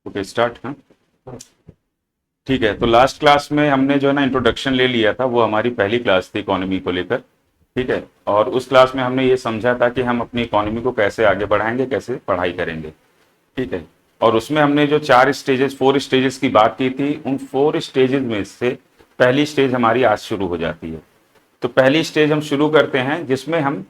Okay start. हाँ ठीक है। तो लास्ट क्लास में हमने जो है ना इंट्रोडक्शन ले लिया था, वो हमारी पहली क्लास थी इकोनॉमी को लेकर। ठीक है। और उस क्लास में हमने ये समझा था कि हम अपनी इकोनॉमी को कैसे आगे बढ़ाएंगे, कैसे पढ़ाई करेंगे। ठीक है। और उसमें हमने जो 4 स्टेजेस की बात की थी, उन 4 स्टेजेस में से पहली स्टेज हमारी आज शुरू हो जाती है। तो पहली स्टेज हम शुरू करते हैं जिसमें हम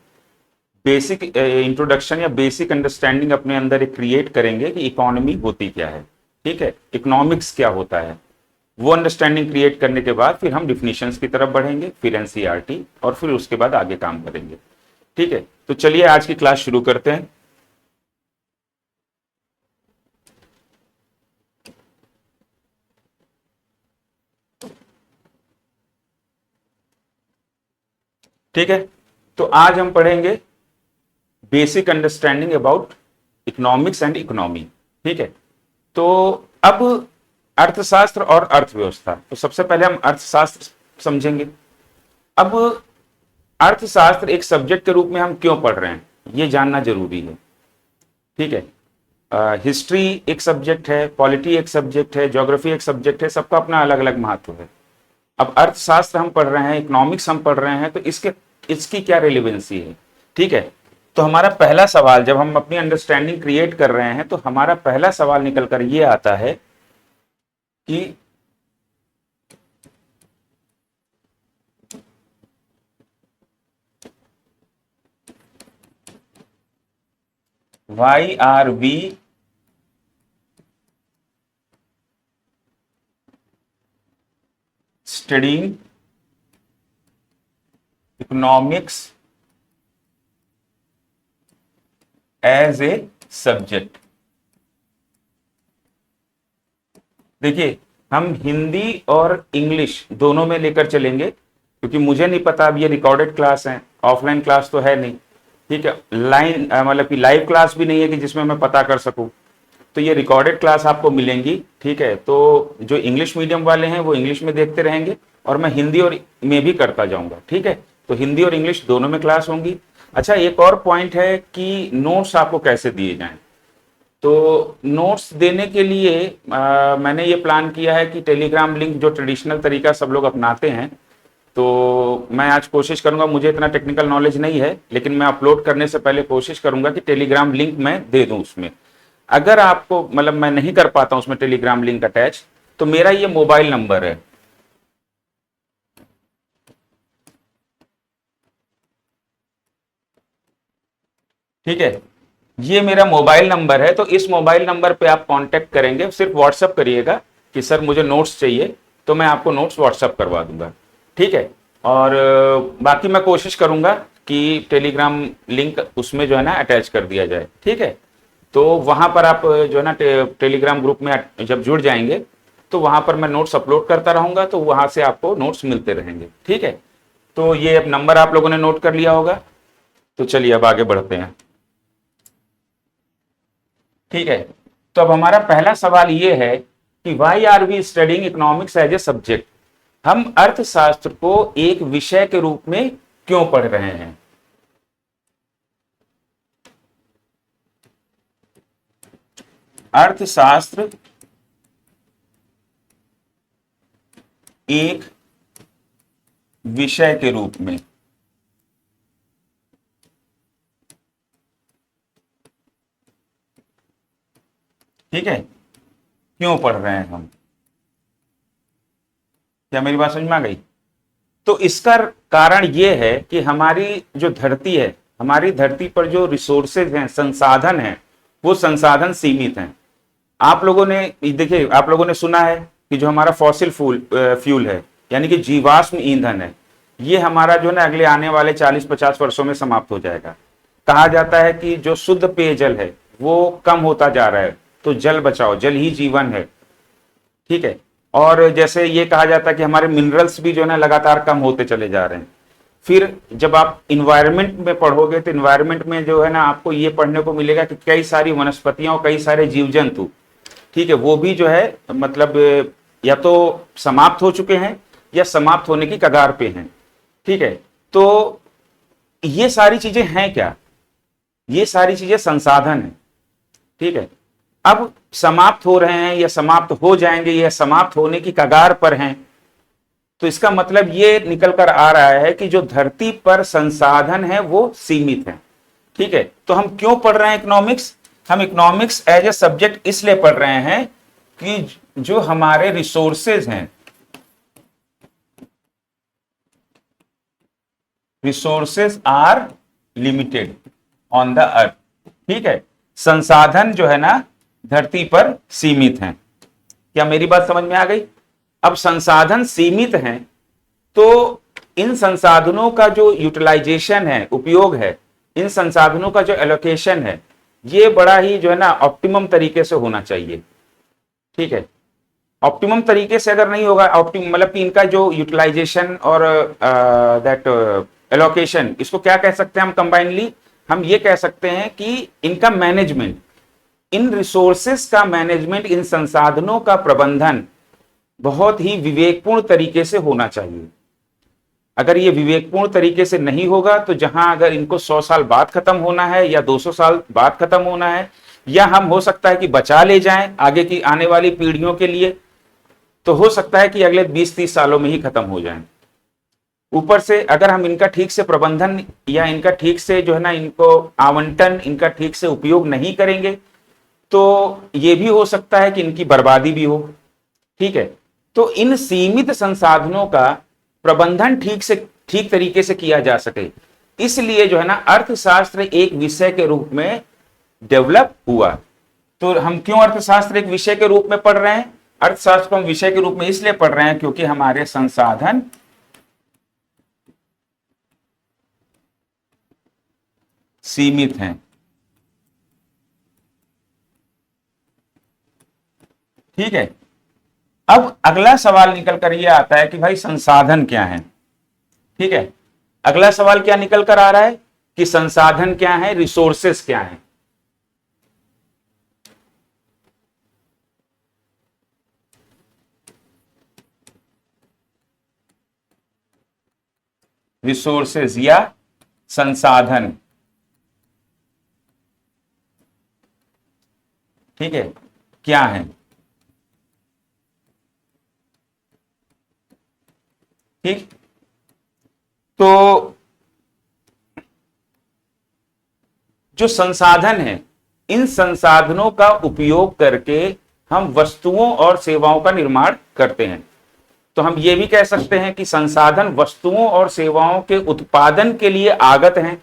बेसिक इंट्रोडक्शन या बेसिक अंडरस्टैंडिंग अपने अंदर एक क्रिएट करेंगे कि इकोनॉमी होती क्या है। ठीक है, इकोनॉमिक्स क्या होता है। वो अंडरस्टैंडिंग क्रिएट करने के बाद फिर हम डिफिनीशंस की तरफ बढ़ेंगे, फिर एनसीईआरटी, और फिर उसके बाद आगे काम करेंगे। ठीक है। तो चलिए आज की क्लास शुरू करते हैं। ठीक है। तो आज हम पढ़ेंगे basic understanding about economics and economy. ठीक है। तो अब अर्थशास्त्र और अर्थव्यवस्था, तो सबसे पहले हम अर्थशास्त्र समझेंगे। अब अर्थशास्त्र एक सब्जेक्ट के रूप में हम क्यों पढ़ रहे हैं, ये जानना जरूरी है। ठीक है। हिस्ट्री एक सब्जेक्ट है, पॉलिटी एक सब्जेक्ट है, ज्योग्राफी एक सब्जेक्ट है, सबका अपना अलग अलग महत्व है। अब अर्थशास्त्र हम पढ़ रहे हैं, इकोनॉमिक्स हम पढ़ रहे हैं, तो इसकी क्या रिलेवेंसी है। ठीक है। तो हमारा पहला सवाल, जब हम अपनी अंडरस्टैंडिंग क्रिएट कर रहे हैं, तो हमारा पहला सवाल निकल कर ये आता है कि why are we studying economics as a subject. देखिए, हम हिंदी और इंग्लिश दोनों में लेकर चलेंगे, क्योंकि मुझे नहीं पता, अब ये रिकॉर्डेड क्लास है, ऑफलाइन क्लास तो है नहीं। ठीक है। लाइन मतलब कि लाइव क्लास भी नहीं है कि जिसमें मैं पता कर सकूं। तो ये रिकॉर्डेड क्लास आपको मिलेंगी। ठीक है। तो जो इंग्लिश मीडियम वाले हैं वो इंग्लिश में देखते रहेंगे, और मैं हिंदी और में भी करता जाऊंगा। ठीक है। तो हिंदी और इंग्लिश दोनों में क्लास होंगी। अच्छा, एक और पॉइंट है कि नोट्स आपको कैसे दिए जाएं। तो नोट्स देने के लिए मैंने ये प्लान किया है कि टेलीग्राम लिंक, जो ट्रेडिशनल तरीका सब लोग अपनाते हैं, तो मैं आज कोशिश करूंगा, मुझे इतना टेक्निकल नॉलेज नहीं है, लेकिन मैं अपलोड करने से पहले कोशिश करूंगा कि टेलीग्राम लिंक मैं दे दूं उसमें। अगर आपको मतलब मैं नहीं कर पाता हूं उसमें टेलीग्राम लिंक अटैच, तो मेरा ये मोबाइल नंबर है। ठीक है। ये मेरा मोबाइल नंबर है, तो इस मोबाइल नंबर पे आप कांटेक्ट करेंगे, सिर्फ व्हाट्सअप करिएगा कि सर मुझे नोट्स चाहिए, तो मैं आपको नोट्स व्हाट्सअप करवा दूंगा। ठीक है। और बाकी मैं कोशिश करूंगा कि टेलीग्राम लिंक उसमें जो है ना अटैच कर दिया जाए। ठीक है। तो वहां पर आप जो है ना टेलीग्राम ग्रुप में जब जुड़ जाएंगे, तो वहां पर मैं नोट्स अपलोड करता रहूंगा, तो वहां से आपको नोट्स मिलते रहेंगे। ठीक है। तो ये अब नंबर आप लोगों ने नोट कर लिया होगा। तो चलिए अब आगे बढ़ते हैं। ठीक है। तो अब हमारा पहला सवाल ये है कि why are we studying economics as a subject. हम अर्थशास्त्र को एक विषय के रूप में क्यों पढ़ रहे हैं। अर्थशास्त्र एक विषय के रूप में, ठीक है, क्यों पढ़ रहे हैं हम। क्या मेरी बात समझ में आ गई। तो इसका कारण यह है कि हमारी जो धरती है, हमारी धरती पर जो रिसोर्सेज हैं, संसाधन हैं, वो संसाधन सीमित हैं। आप लोगों ने देखिए, आप लोगों ने सुना है कि जो हमारा फॉसिल फ्यूल है, यानी कि जीवाश्म ईंधन है, ये हमारा जो ना अगले आने वाले 40-50 वर्षों में समाप्त हो जाएगा। कहा जाता है कि जो शुद्ध पेयजल है वो कम होता जा रहा है, तो जल बचाओ, जल ही जीवन है। ठीक है। और जैसे ये कहा जाता है कि हमारे मिनरल्स भी जो है ना लगातार कम होते चले जा रहे हैं। फिर जब आप इन्वायरमेंट में पढ़ोगे, तो इन्वायरमेंट में जो है ना आपको ये पढ़ने को मिलेगा कि कई सारी वनस्पतियां और कई सारे जीव जंतु, ठीक है, वो भी जो है मतलब या तो समाप्त हो चुके हैं या समाप्त होने की कगार पे हैं। ठीक है। तो ये सारी चीजें हैं क्या, ये सारी चीजें संसाधन है। ठीक है। अब समाप्त हो रहे हैं या समाप्त हो जाएंगे या समाप्त होने की कगार पर हैं, तो इसका मतलब ये निकल कर आ रहा है कि जो धरती पर संसाधन है वो सीमित है। ठीक है, तो हम क्यों पढ़ रहे हैं इकोनॉमिक्स? हम इकोनॉमिक्स एज ए सब्जेक्ट इसलिए पढ़ रहे हैं कि जो हमारे रिसोर्सेज हैं, resources are limited on the earth. ठीक है, संसाधन जो है ना धरती पर सीमित हैं। क्या मेरी बात समझ में आ गई? अब संसाधन सीमित हैं तो इन संसाधनों का जो यूटिलाइजेशन है, उपयोग है, इन संसाधनों का जो एलोकेशन है, ये बड़ा ही जो है ना ऑप्टिमम तरीके से होना चाहिए। ठीक है, ऑप्टिमम तरीके से अगर नहीं होगा, ऑप्टिमम मतलब कि इनका जो यूटिलाइजेशन और दैट एलोकेशन, इसको क्या कह सकते हैं हम कंबाइनली? हम ये कह सकते हैं कि इनका मैनेजमेंट, इन रिसोर्सेस का मैनेजमेंट, इन संसाधनों का प्रबंधन बहुत ही विवेकपूर्ण तरीके से होना चाहिए। अगर ये विवेकपूर्ण तरीके से नहीं होगा तो जहां अगर इनको 100 साल बाद खत्म होना है या 200 साल बाद खत्म होना है, या हम हो सकता है कि बचा ले जाएं आगे की आने वाली पीढ़ियों के लिए, तो हो सकता है कि अगले 20-30 सालों में ही खत्म हो जाएं। ऊपर से अगर हम इनका ठीक से प्रबंधन या इनका ठीक से जो है ना इनको आवंटन, इनका ठीक से उपयोग नहीं करेंगे तो ये भी हो सकता है कि इनकी बर्बादी भी हो। ठीक है, तो इन सीमित संसाधनों का प्रबंधन ठीक तरीके से किया जा सके, इसलिए जो है ना अर्थशास्त्र एक विषय के रूप में डेवलप हुआ। तो हम क्यों अर्थशास्त्र एक विषय के रूप में पढ़ रहे हैं? अर्थशास्त्र को हम विषय के रूप में इसलिए पढ़ रहे हैं क्योंकि हमारे संसाधन सीमित हैं। ठीक है, अब अगला सवाल निकल कर यह आता है कि भाई संसाधन क्या है? ठीक है, अगला सवाल क्या निकल कर आ रहा है कि संसाधन क्या है, रिसोर्सेस क्या है? रिसोर्सेस या संसाधन। ठीक है, क्या है? ठीक, तो जो संसाधन है, इन संसाधनों का उपयोग करके हम वस्तुओं और सेवाओं का निर्माण करते हैं। तो हम ये भी कह सकते हैं कि संसाधन वस्तुओं और सेवाओं के उत्पादन के लिए आगत हैं।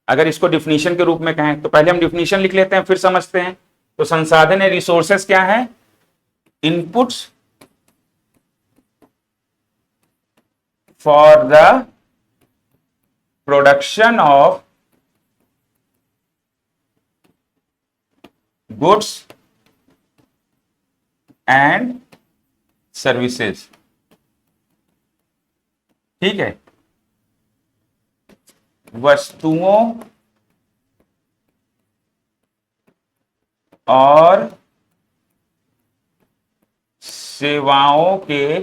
अगर इसको डिफिनीशन के रूप में कहें तो पहले हम डिफिनीशन लिख लेते हैं फिर समझते हैं। तो संसाधन है, रिसोर्सेस क्या है? Inputs for the production of goods and services. ठीक है, वस्तुओं और सेवाओं के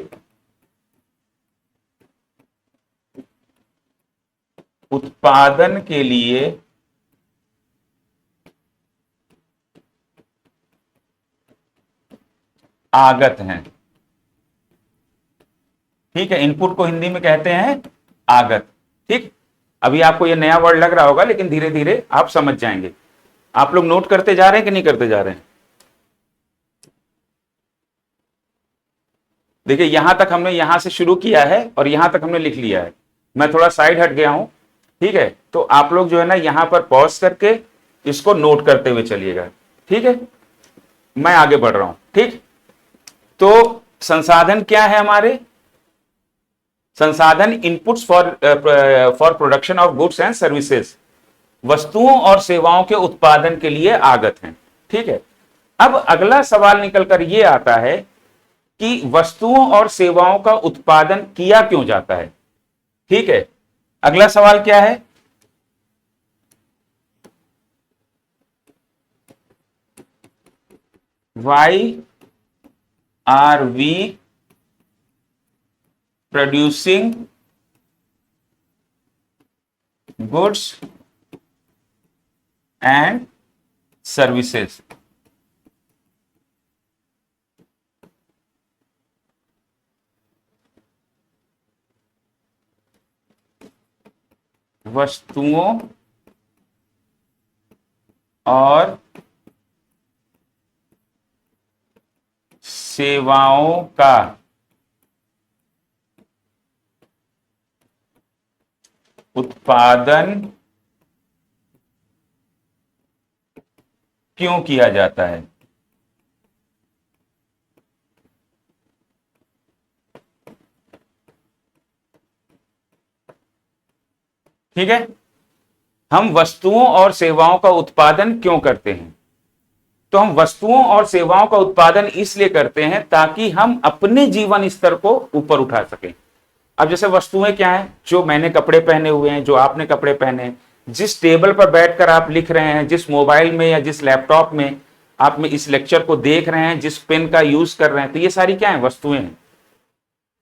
उत्पादन के लिए आगत हैं। ठीक है, इनपुट को हिंदी में कहते हैं आगत। ठीक, अभी आपको यह नया वर्ड लग रहा होगा लेकिन धीरे धीरे आप समझ जाएंगे। आप लोग नोट करते जा रहे हैं कि नहीं करते जा रहे हैं? देखिए, यहां तक हमने यहां से शुरू किया है और यहां तक हमने लिख लिया है। मैं थोड़ा साइड हट गया हूं। ठीक है, तो आप लोग जो है ना यहां पर पॉज करके इसको नोट करते हुए चलिएगा। ठीक है, मैं आगे बढ़ रहा हूं। ठीक, तो संसाधन क्या है हमारे? संसाधन inputs for production of goods and services, वस्तुओं और सेवाओं के उत्पादन के लिए आगत हैं। ठीक है, अब अगला सवाल निकलकर यह आता है कि वस्तुओं और सेवाओं का उत्पादन किया क्यों जाता है? ठीक है, अगला सवाल क्या है? Why are we producing goods and services? वस्तुओं और सेवाओं का उत्पादन क्यों किया जाता है। ठीक है, हम वस्तुओं और सेवाओं का उत्पादन क्यों करते हैं। तो हम वस्तुओं और सेवाओं का उत्पादन इसलिए करते हैं ताकि हम अपने जीवन स्तर को ऊपर उठा सकें। अब जैसे वस्तुएं क्या हैं, जो मैंने कपड़े पहने हुए हैं, जो आपने कपड़े पहने हैं, जिस टेबल पर बैठकर आप लिख रहे हैं, जिस मोबाइल में या जिस लैपटॉप में आप में इस लेक्चर को देख रहे हैं, जिस पेन का यूज कर रहे हैं, तो ये सारी क्या है, वस्तुएं हैं।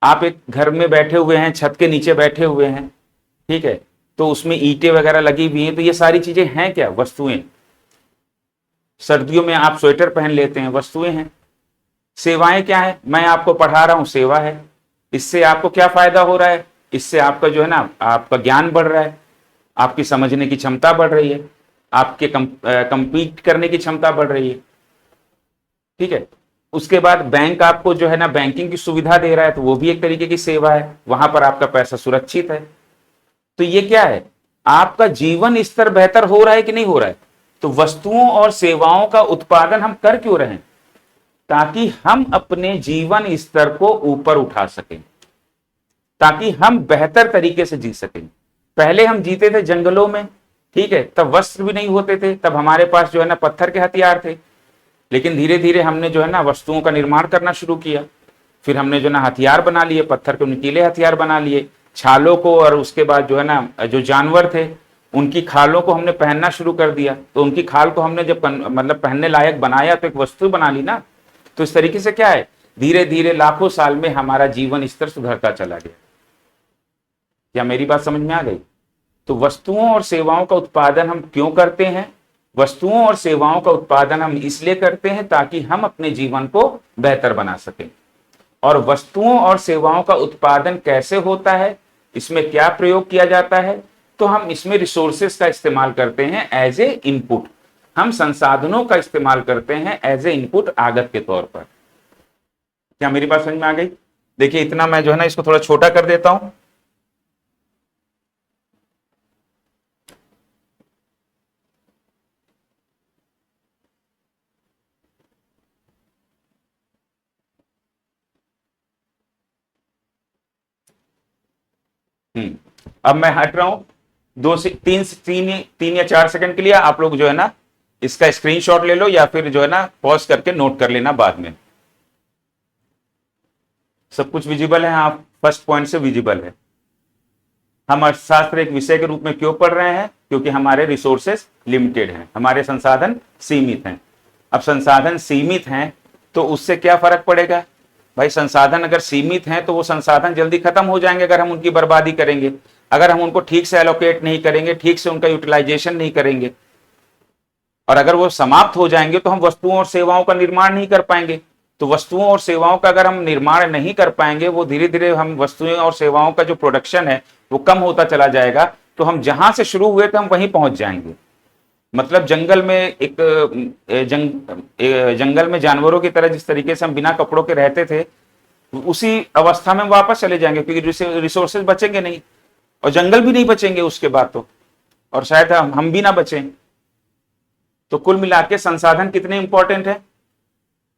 आप एक घर में बैठे हुए हैं, छत के नीचे बैठे हुए हैं, ठीक है, तो उसमें ईंटें वगैरह लगी हुई हैं, तो ये सारी चीजें हैं क्या, वस्तुएं। सर्दियों में आप स्वेटर पहन लेते हैं, वस्तुएं हैं। सेवाएं क्या है, मैं आपको पढ़ा रहा हूं, सेवा है। इससे आपको क्या फायदा हो रहा है, इससे आपका जो है ना, आपका ज्ञान बढ़ रहा है, आपकी समझने की क्षमता बढ़ रही है, आपके कंपीट करने की क्षमता बढ़ रही है। ठीक है, उसके बाद बैंक आपको जो है ना बैंकिंग की सुविधा दे रहा है, तो वो भी एक तरीके की सेवा है, वहां पर आपका पैसा सुरक्षित है। तो ये क्या है, आपका जीवन स्तर बेहतर हो रहा है कि नहीं हो रहा है। तो वस्तुओं और सेवाओं का उत्पादन हम कर क्यों रहे हैं, ताकि हम अपने जीवन स्तर को ऊपर उठा सकें, ताकि हम बेहतर तरीके से जी सकें। पहले हम जीते थे जंगलों में, ठीक है, तब वस्त्र भी नहीं होते थे, तब हमारे पास जो है ना पत्थर के हथियार थे। लेकिन धीरे धीरे हमने जो है ना वस्तुओं का निर्माण करना शुरू किया, फिर हमने जो ना हथियार बना लिए, पत्थर के नुकीले हथियार बना लिए, छालों को, और उसके बाद जो है ना जो जानवर थे उनकी खालों को हमने पहनना शुरू कर दिया। तो उनकी खाल को हमने जब मतलब पहनने लायक बनाया तो एक वस्तु बना ली ना। तो इस तरीके से क्या है, धीरे धीरे लाखों साल में हमारा जीवन स्तर सुधरता चला गया। क्या मेरी बात समझ में आ गई। तो वस्तुओं और सेवाओं का उत्पादन हम क्यों करते हैं, वस्तुओं और सेवाओं का उत्पादन हम इसलिए करते हैं ताकि हम अपने जीवन को बेहतर बना सकें। और वस्तुओं और सेवाओं का उत्पादन कैसे होता है, इसमें क्या प्रयोग किया जाता है, तो हम इसमें रिसोर्सेस का इस्तेमाल करते हैं एज ए इनपुट। हम संसाधनों का इस्तेमाल करते हैं एज ए इनपुट आगत के तौर पर। क्या मेरी बात समझ में आ गई। देखिए इतना मैं जो है ना इसको थोड़ा छोटा कर देता हूं। अब मैं हट रहा हूं, 3 या 4 सेकंड के लिए। आप लोग जो है ना इसका स्क्रीनशॉट ले लो, या फिर जो है ना पॉज करके नोट कर लेना बाद में। सब कुछ विजिबल है, आप फर्स्ट पॉइंट से विजिबल है। हम अर्थशास्त्र एक विषय के रूप में क्यों पढ़ रहे हैं, क्योंकि हमारे रिसोर्सेस लिमिटेड हैं, हमारे संसाधन सीमित हैं। अब संसाधन सीमित हैं तो उससे क्या फर्क पड़ेगा भाई, संसाधन अगर सीमित हैं तो वो संसाधन जल्दी खत्म हो जाएंगे अगर हम उनकी बर्बादी करेंगे, अगर हम उनको ठीक से एलोकेट नहीं करेंगे, ठीक से उनका यूटिलाइजेशन नहीं करेंगे, और अगर वो समाप्त हो जाएंगे तो हम वस्तुओं और सेवाओं का निर्माण नहीं कर पाएंगे। तो वस्तुओं और सेवाओं का अगर हम निर्माण नहीं कर पाएंगे, वो धीरे धीरे हम वस्तुएं और सेवाओं का जो प्रोडक्शन है वो कम होता चला जाएगा। तो हम जहां से शुरू हुए थे हम वहीं पहुंच जाएंगे। मतलब जंगल में एक जंगल में जानवरों की तरह जिस तरीके से हम बिना कपड़ों के रहते थे, उसी अवस्था में वापस चले जाएंगे, क्योंकि रिसोर्सेज बचेंगे नहीं और जंगल भी नहीं बचेंगे उसके बाद तो, और शायद हम भी ना बचें। तो कुल मिला के संसाधन कितने इंपॉर्टेंट है,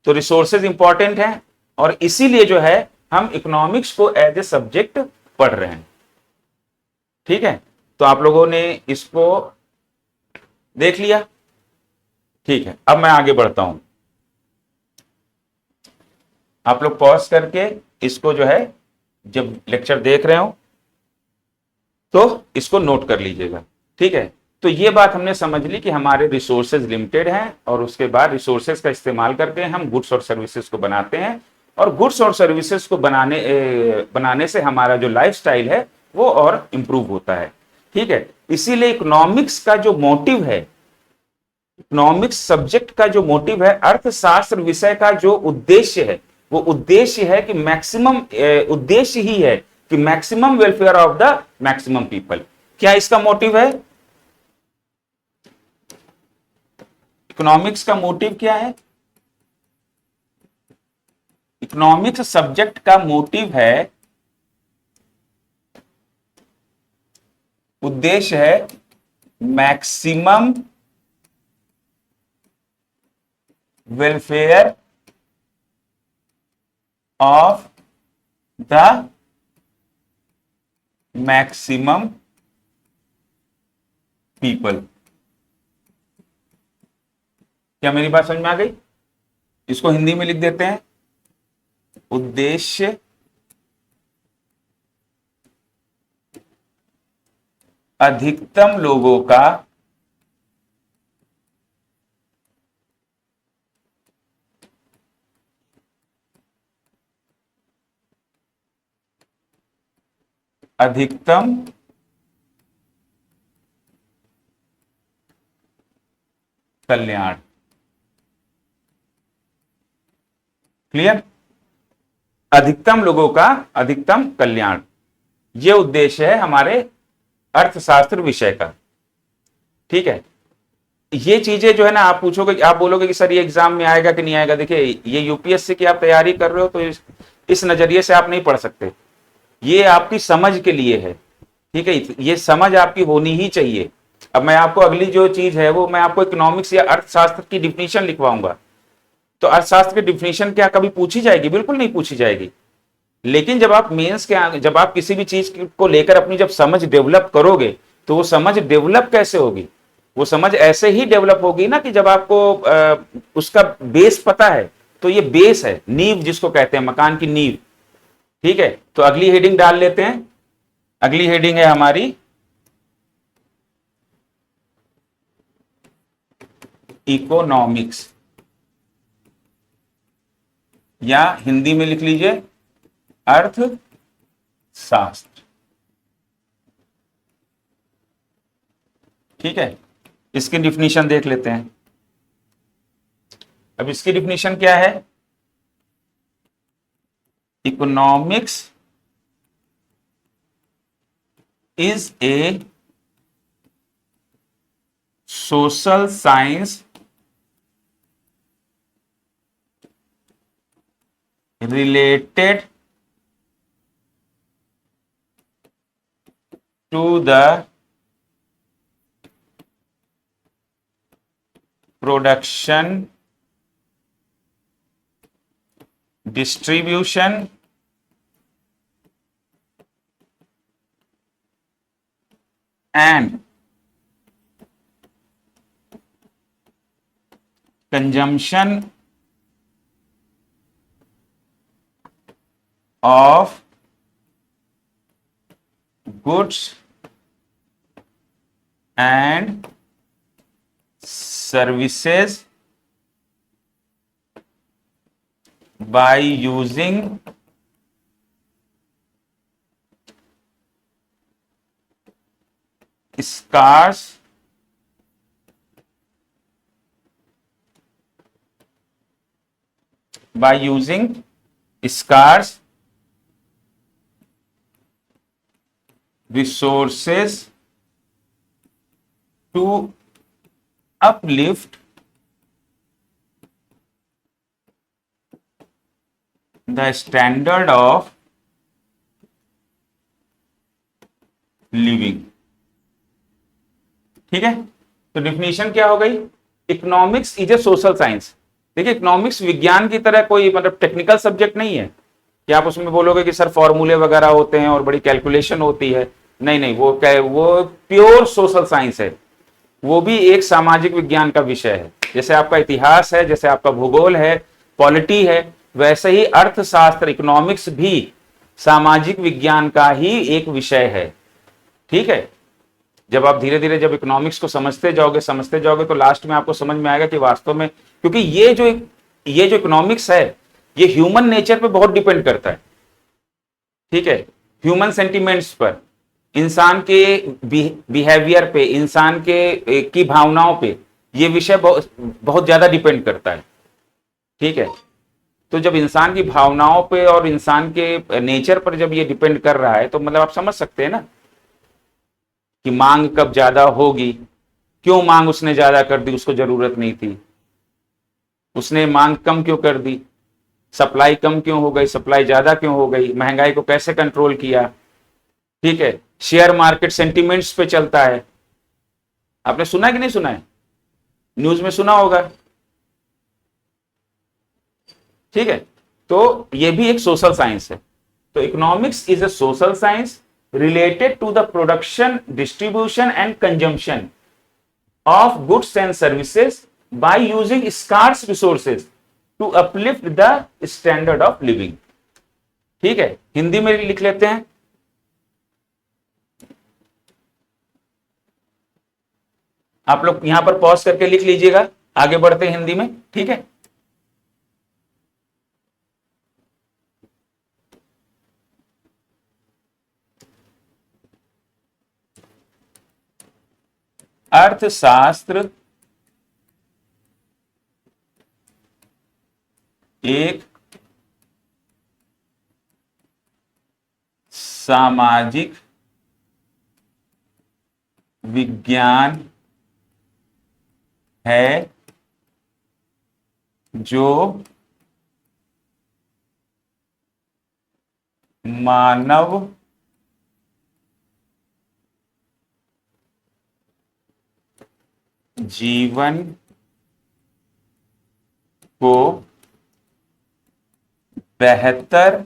तो रिसोर्सेज इंपॉर्टेंट है, और इसीलिए जो है हम इकोनॉमिक्स को एज ए सब्जेक्ट पढ़ रहे हैं। ठीक है, तो आप लोगों ने इसको देख लिया। ठीक है, अब मैं आगे बढ़ता हूं। आप लोग पॉज करके इसको जो है जब लेक्चर देख रहे हो तो इसको नोट कर लीजिएगा। ठीक है, तो ये बात हमने समझ ली कि हमारे रिसोर्सेज लिमिटेड हैं, और उसके बाद रिसोर्सेज का इस्तेमाल करके हम गुड्स और सर्विसेज को बनाते हैं, और गुड्स और सर्विसेज को बनाने से हमारा जो लाइफस्टाइल है वो और इंप्रूव होता है। ठीक है, इसीलिए इकोनॉमिक्स का जो मोटिव है, इकोनॉमिक्स सब्जेक्ट का जो मोटिव है, अर्थशास्त्र विषय का जो उद्देश्य है, वो उद्देश्य है कि उद्देश्य ही है कि maximum welfare of the maximum people, क्या इसका मोटिव है? इकोनॉमिक्स का मोटिव क्या है? इकोनॉमिक्स सब्जेक्ट का मोटिव है, उद्देश्य है maximum welfare of the maximum people. क्या मेरी बात समझ में आ गई? इसको हिंदी में लिख देते हैं, उद्देश्य अधिकतम लोगों का अधिकतम कल्याण। क्लियर? अधिकतम लोगों का अधिकतम कल्याण, यह उद्देश्य है हमारे अर्थशास्त्र विषय का। ठीक है, ये चीजें जो है ना, आप पूछोगे, आप बोलोगे कि सर ये एग्जाम में आएगा कि नहीं आएगा। देखिए, ये यूपीएससी की आप तैयारी कर रहे हो तो इस नजरिए से आप नहीं पढ़ सकते। ये आपकी समझ के लिए है। ठीक है, ये समझ आपकी होनी ही चाहिए। अब मैं आपको अगली जो चीज है वो मैं आपको इकोनॉमिक्स या अर्थशास्त्र की डिफिनीशन लिखवाऊंगा। तो अर्थशास्त्र की डिफिनीशन क्या कभी पूछी जाएगी? बिल्कुल नहीं पूछी जाएगी। लेकिन जब आप मेंस के, जब आप किसी भी चीज को लेकर अपनी जब समझ डेवलप करोगे, तो वो समझ डेवलप कैसे होगी? वो समझ ऐसे ही डेवलप होगी ना कि जब आपको उसका बेस पता है। तो ये बेस है, नींव जिसको कहते हैं, मकान की नींव। ठीक है, तो अगली हेडिंग डाल लेते हैं। अगली हेडिंग है हमारी इकोनॉमिक्स, या हिंदी में लिख लीजिए अर्थशास्त्र। ठीक है, इसकी डिफिनीशन देख लेते हैं। अब इसकी डिफिनीशन क्या है? Economics is a social science related to the production, distribution and consumption of goods and services by using scarce resources to uplift the standard of living। ठीक है, तो डिफिनीशन क्या हो गई? Economics is a social science. देखिए, economics विज्ञान की तरह कोई मतलब टेक्निकल सब्जेक्ट नहीं है कि आप उसमें बोलोगे कि सर फॉर्मूले वगैरह होते हैं और बड़ी कैलकुलेशन होती है। नहीं नहीं, वो प्योर सोशल साइंस है। वो भी एक सामाजिक विज्ञान का विषय है। जैसे आपका इतिहास है, जैसे आपका भूगोल है, पॉलिटी है, वैसे ही अर्थशास्त्र इकोनॉमिक्स भी सामाजिक विज्ञान का ही एक विषय है। ठीक है, जब आप धीरे धीरे जब इकोनॉमिक्स को समझते जाओगे तो लास्ट में आपको समझ में आएगा कि वास्तव में, क्योंकि ये जो इकोनॉमिक्स है ये ह्यूमन नेचर पे बहुत डिपेंड करता है। ठीक है, ह्यूमन सेंटिमेंट्स पर, इंसान के बिहेवियर पे, इंसान के की भावनाओं पे ये विषय बहुत ज्यादा डिपेंड करता है। ठीक है, तो जब इंसान की भावनाओं पे और इंसान के नेचर पर जब ये डिपेंड कर रहा है तो मतलब आप समझ सकते हैं ना कि मांग कब ज्यादा होगी, क्यों मांग उसने ज्यादा कर दी, उसको जरूरत नहीं थी, उसने मांग कम क्यों कर दी, सप्लाई कम क्यों हो गई, सप्लाई ज्यादा क्यों हो गई, महंगाई को कैसे कंट्रोल किया। ठीक है, शेयर मार्केट सेंटिमेंट्स पे चलता है, आपने सुना है कि नहीं सुना है, न्यूज में सुना होगा। ठीक है, तो ये भी एक सोशल साइंस है। तो economics is a social science related to the production, distribution and consumption of goods and services by using scarce resources to uplift the standard of living। ठीक है, हिंदी में लिख लेते हैं। आप लोग यहां पर पॉज करके लिख लीजिएगा, आगे बढ़ते हैं हिंदी में। ठीक है, अर्थशास्त्र एक सामाजिक विज्ञान है जो मानव जीवन को बेहतर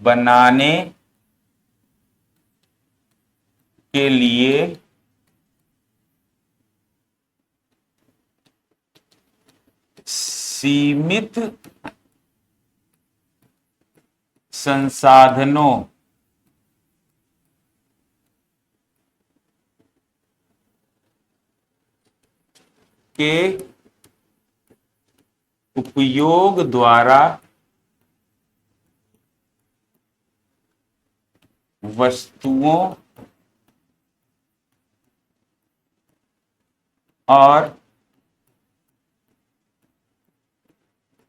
बनाने के लिए सीमित संसाधनों के उपयोग द्वारा वस्तुओं और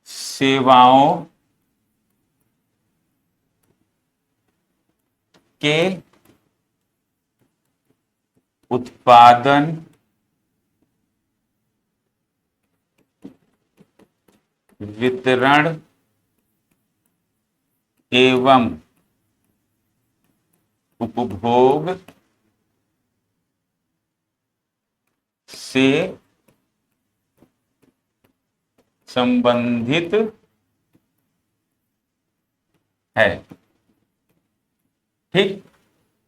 सेवाओं के उत्पादन, वितरण एवं उपभोग से संबंधित है। ठीक,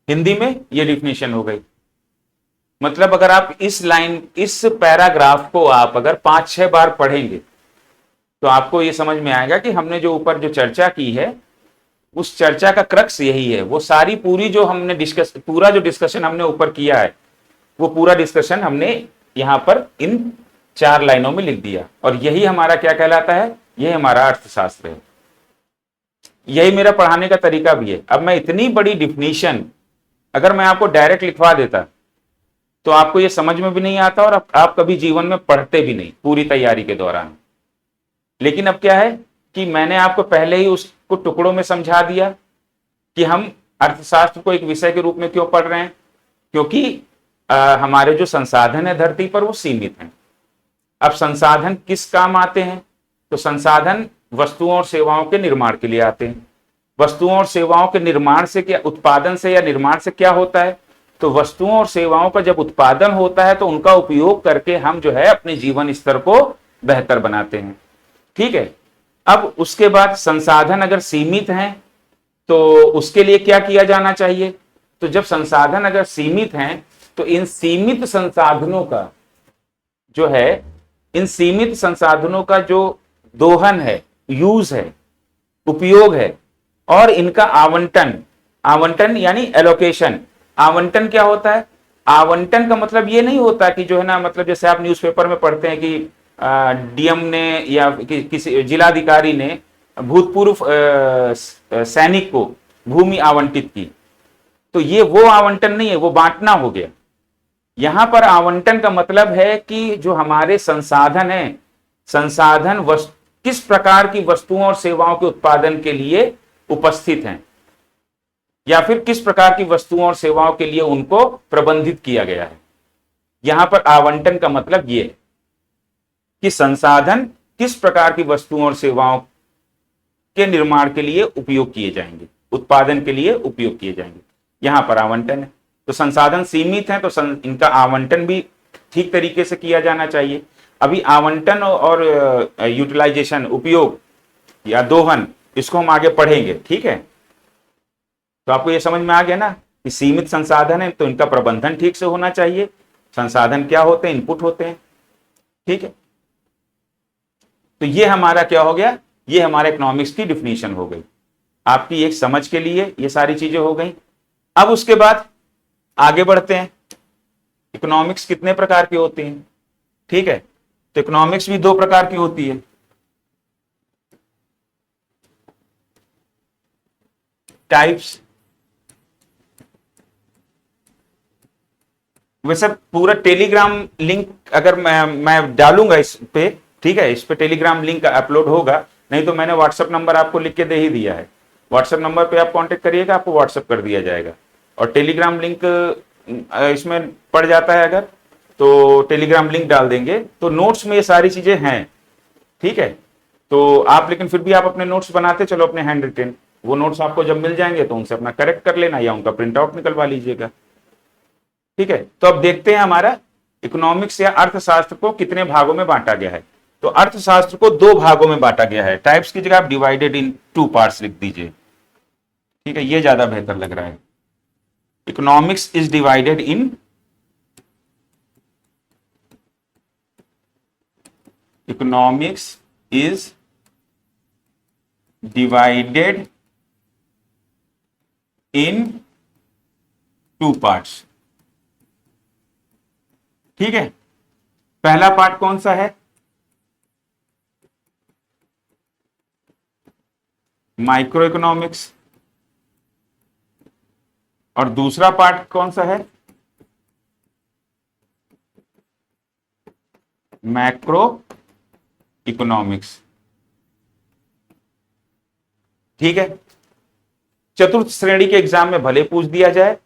हिंदी में यह डिफिनेशन हो गई। मतलब अगर आप इस पैराग्राफ को आप अगर 5-6 बार पढ़ेंगे तो आपको यह समझ में आएगा कि हमने जो ऊपर जो चर्चा की है उस चर्चा का क्रक्स यही है। वो सारी पूरी जो हमने पूरा जो डिस्कशन हमने ऊपर किया है वो पूरा डिस्कशन हमने यहां पर इन 4 लाइनों में लिख दिया, और यही हमारा क्या कहलाता है, यही हमारा अर्थशास्त्र है। यही मेरा पढ़ाने का तरीका भी है। अब मैं इतनी बड़ी डिफिनीशन अगर मैं आपको डायरेक्ट लिखवा देता तो आपको यह समझ में भी नहीं आता और आप कभी जीवन में पढ़ते भी नहीं पूरी तैयारी के दौरान। लेकिन अब क्या है कि मैंने आपको पहले ही उसको टुकड़ों में समझा दिया कि हम अर्थशास्त्र को एक विषय के रूप में क्यों पढ़ रहे हैं, क्योंकि हमारे जो संसाधन है धरती पर वो सीमित हैं। अब संसाधन किस काम आते हैं, तो संसाधन वस्तुओं और सेवाओं के निर्माण के लिए आते हैं। वस्तुओं और सेवाओं के निर्माण से क्या, उत्पादन से या निर्माण से क्या होता है, तो वस्तुओं और सेवाओं का जब उत्पादन होता है तो उनका उपयोग करके हम जो है अपने जीवन स्तर को बेहतर बनाते हैं। ठीक है, अब उसके बाद संसाधन अगर सीमित हैं तो उसके लिए क्या किया जाना चाहिए, तो जब संसाधन अगर सीमित हैं तो इन सीमित संसाधनों का जो है, इन सीमित संसाधनों का जो दोहन है, यूज है, उपयोग है, और इनका आवंटन यानी एलोकेशन। आवंटन क्या होता है, आवंटन का मतलब ये नहीं होता कि जो है ना, मतलब जैसे आप न्यूज़पेपर में पढ़ते हैं कि डीएम ने या किसी जिलाधिकारी ने भूतपूर्व सैनिक को भूमि आवंटित की, तो ये वो आवंटन नहीं है, वो बांटना हो गया। यहां पर आवंटन का मतलब है कि जो हमारे संसाधन है, संसाधन किस प्रकार की वस्तुओं और सेवाओं के उत्पादन के लिए उपस्थित हैं। या फिर किस प्रकार की वस्तुओं और सेवाओं के लिए उनको प्रबंधित किया गया है। यहां पर आवंटन का मतलब ये है कि संसाधन किस प्रकार की वस्तुओं और सेवाओं के निर्माण के लिए उपयोग किए जाएंगे, उत्पादन के लिए उपयोग किए जाएंगे, यहां पर आवंटन है। तो संसाधन सीमित हैं, तो इनका आवंटन भी ठीक तरीके से किया जाना चाहिए। अभी आवंटन और यूटिलाइजेशन, उपयोग या दोहन, इसको हम आगे पढ़ेंगे, ठीक है। तो आपको ये समझ में आ गया ना कि सीमित संसाधन है तो इनका प्रबंधन ठीक से होना चाहिए। संसाधन क्या होते हैं? इनपुट होते हैं, ठीक है। तो ये हमारा क्या हो गया? ये हमारे इकोनॉमिक्स की डिफिनीशन हो गई। आपकी एक समझ के लिए ये सारी चीजें हो गई। अब उसके बाद आगे बढ़ते हैं। इकोनॉमिक्स कितने प्रकार की होती हैं? ठीक है, तो इकोनॉमिक्स भी दो प्रकार की होती है। टाइप्स, वैसे पूरा टेलीग्राम लिंक अगर मैं डालूंगा इस पे, ठीक है, इस पे टेलीग्राम लिंक अपलोड होगा, नहीं तो मैंने व्हाट्सएप नंबर आपको लिख के दे ही दिया है। व्हाट्सएप नंबर पे आप कांटेक्ट करिएगा, आपको व्हाट्सएप कर दिया जाएगा। और टेलीग्राम लिंक इसमें पड़ जाता है अगर, तो टेलीग्राम लिंक डाल देंगे, तो नोट्स में ये सारी चीजें हैं, ठीक है। तो आप लेकिन फिर भी आप अपने नोट्स बनाते चलो, अपने हैंड रिटेन। वो नोट्स आपको जब मिल जाएंगे तो उनसे अपना करेक्ट कर लेना या उनका प्रिंट आउट निकलवा लीजिएगा, ठीक है। तो अब देखते हैं हमारा इकोनॉमिक्स या अर्थशास्त्र को कितने भागों में बांटा गया है। तो अर्थशास्त्र को दो भागों में बांटा गया है। टाइप्स की जगह आप डिवाइडेड इन टू पार्ट्स लिख दीजिए, ठीक है, ये ज्यादा बेहतर लग रहा है। Economics is divided in economics is divided in two parts, ठीक है। पहला पार्ट कौन सा है? Micro economics. और दूसरा पार्ट कौन सा है? मैक्रो इकोनॉमिक्स, ठीक है। चतुर्थ श्रेणी के एग्जाम में भले पूछ दिया जाए,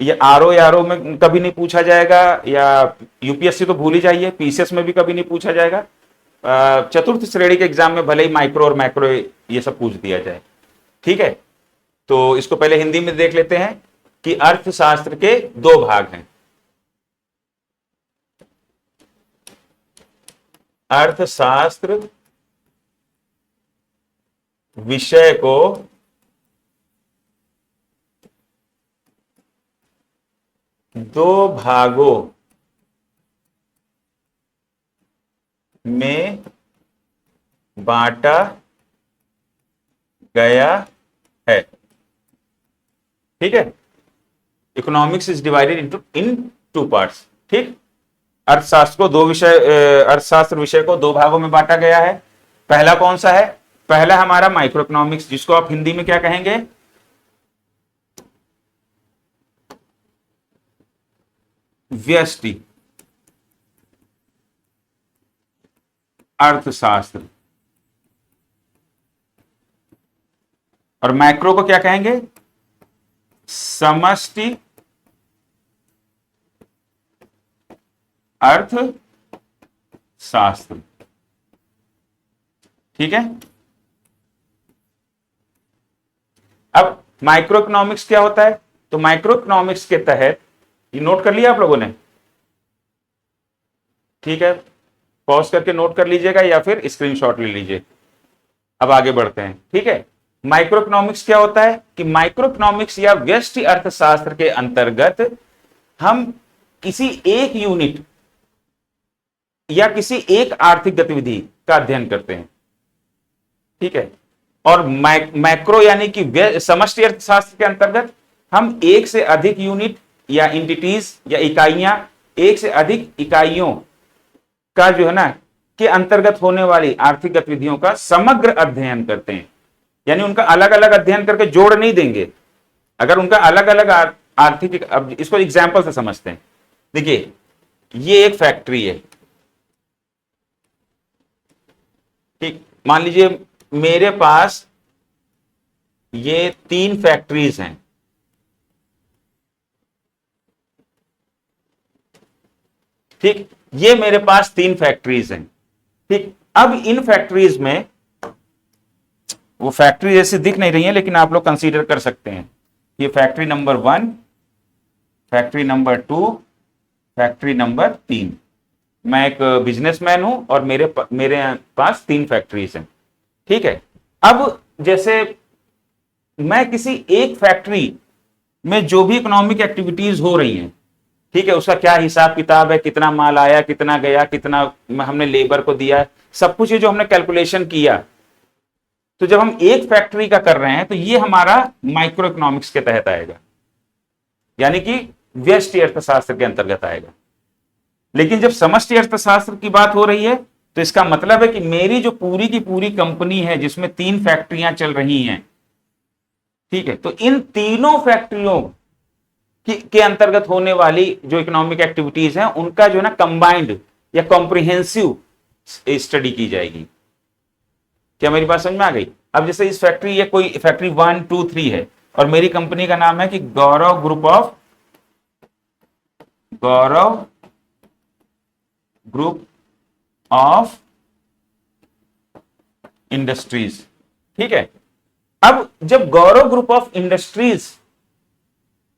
ये आरओ में कभी नहीं पूछा जाएगा, या यूपीएससी तो भूल ही जाइए, पीसीएस में भी कभी नहीं पूछा जाएगा। चतुर्थ श्रेणी के एग्जाम में भले ही माइक्रो और मैक्रो ये सब पूछ दिया जाए, ठीक है। तो इसको पहले हिंदी में देख लेते हैं कि अर्थशास्त्र के दो भाग हैं। अर्थशास्त्र विषय को दो भागों में बांटा गया है, ठीक है। Economics is divided in two parts, ठीक। अर्थशास्त्र विषय को दो भागों में बांटा गया है। पहला कौन सा है? पहला हमारा माइक्रो इकोनॉमिक्स, जिसको आप हिंदी में क्या कहेंगे? व्यष्टि अर्थशास्त्र। और मैक्रो को क्या कहेंगे? समष्टि अर्थशास्त्र, ठीक है। अब माइक्रो इकोनॉमिक्स क्या होता है? तो माइक्रो इकोनॉमिक्स के तहत, ये नोट कर लिया आप लोगों ने? ठीक है, पॉज करके नोट कर लीजिएगा या फिर स्क्रीनशॉट ले लीजिए। अब आगे बढ़ते हैं, ठीक है। माइक्रो इकोनॉमिक्स क्या होता है कि माइक्रो इकोनॉमिक्स या व्यष्टि अर्थशास्त्र के अंतर्गत हम किसी एक यूनिट या किसी एक आर्थिक गतिविधि का अध्ययन करते हैं, ठीक है। और मैक्रो यानी कि समष्टि अर्थशास्त्र के अंतर्गत हम एक से अधिक यूनिट या एंटिटीज या इकाइयां, एक से अधिक इकाइयों का जो है ना के अंतर्गत होने वाली आर्थिक गतिविधियों का समग्र अध्ययन करते हैं। यानी उनका अलग अलग अध्ययन करके जोड़ नहीं देंगे। अगर उनका अलग अलग आर्थिक, अब इसको एग्जाम्पल से समझते हैं। देखिए, ये एक फैक्ट्री है, ठीक। मान लीजिए मेरे पास ये 3 फैक्ट्रीज हैं, ठीक, ये मेरे पास 3 फैक्ट्रीज हैं। ठीक, अब इन फैक्ट्रीज में, वो फैक्ट्री जैसे दिख नहीं रही है लेकिन आप लोग कंसीडर कर सकते हैं, ये factory number 1, factory number 2, factory number 3। मैं एक बिजनेसमैन हूं और मेरे पास 3 फैक्ट्रीज हैं। ठीक है, अब जैसे मैं किसी एक फैक्ट्री में जो भी इकोनॉमिक एक्टिविटीज हो रही हैं, ठीक है, उसका क्या हिसाब किताब है, कितना माल आया, कितना गया, कितना हमने लेबर को दिया, सब कुछ ये जो हमने कैलकुलेशन किया, तो जब हम एक फैक्ट्री का कर रहे हैं तो ये हमारा माइक्रो इकोनॉमिक्स के तहत आएगा, यानी कि व्यष्टि अर्थशास्त्र के अंतर्गत आएगा। लेकिन जब समष्टि अर्थशास्त्र की बात हो रही है तो इसका मतलब है कि मेरी जो पूरी की पूरी कंपनी है जिसमें 3 फैक्ट्रियां चल रही हैं, ठीक है, तो इन तीनों फैक्ट्रियों के अंतर्गत होने वाली जो इकोनॉमिक एक्टिविटीज हैं उनका जो है ना कंबाइंड या कॉम्प्रिहेंसिव स्टडी की जाएगी। क्या मेरी बात समझ में आ गई? अब जैसे इस फैक्ट्री, ये कोई फैक्ट्री 1, 2, 3 है और मेरी कंपनी का नाम है कि गौरव ग्रुप ऑफ इंडस्ट्रीज। ठीक है, अब जब गौरव ग्रुप ऑफ इंडस्ट्रीज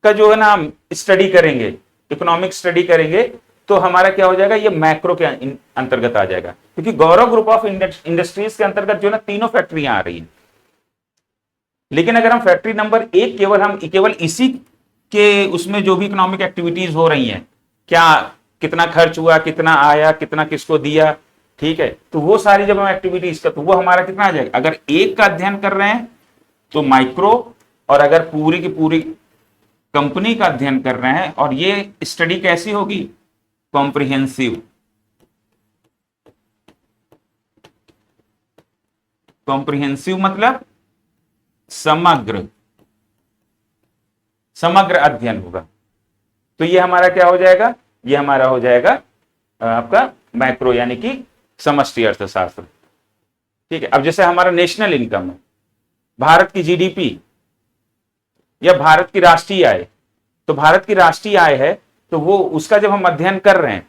का जो है ना हम स्टडी करेंगे, इकोनॉमिक स्टडी करेंगे, तो हमारा क्या हो जाएगा, ये मैक्रो के अंतर्गत आ जाएगा, क्योंकि गौरव ग्रुप ऑफ इंडस्ट्रीज के अंतर्गत जो है ना तीनों फैक्ट्रियां आ रही हैं। लेकिन अगर हम फैक्ट्री नंबर 1 केवल इसी के उसमें जो भी इकोनॉमिक एक्टिविटीज हो रही हैं, क्या कितना खर्च हुआ, कितना आया, कितना किसको दिया, ठीक है, तो वो सारी जब हम एक्टिविटीज का, तो वो हमारा कितना आ जाएगा। अगर एक का अध्ययन कर रहे हैं तो माइक्रो, और अगर पूरी की पूरी कंपनी का अध्ययन कर रहे हैं, और ये स्टडी कैसी होगी, कॉम्प्रिहेंसिव। कॉम्प्रिहेंसिव मतलब समग्र अध्ययन होगा। तो ये हमारा क्या हो जाएगा, ये हमारा हो जाएगा आपका मैक्रो, यानी कि समष्टि अर्थशास्त्र। ठीक है, अब जैसे हमारा नेशनल इनकम है, भारत की जीडीपी या भारत की राष्ट्रीय आय, तो भारत की राष्ट्रीय आय है, तो वो उसका जब हम अध्ययन कर रहे हैं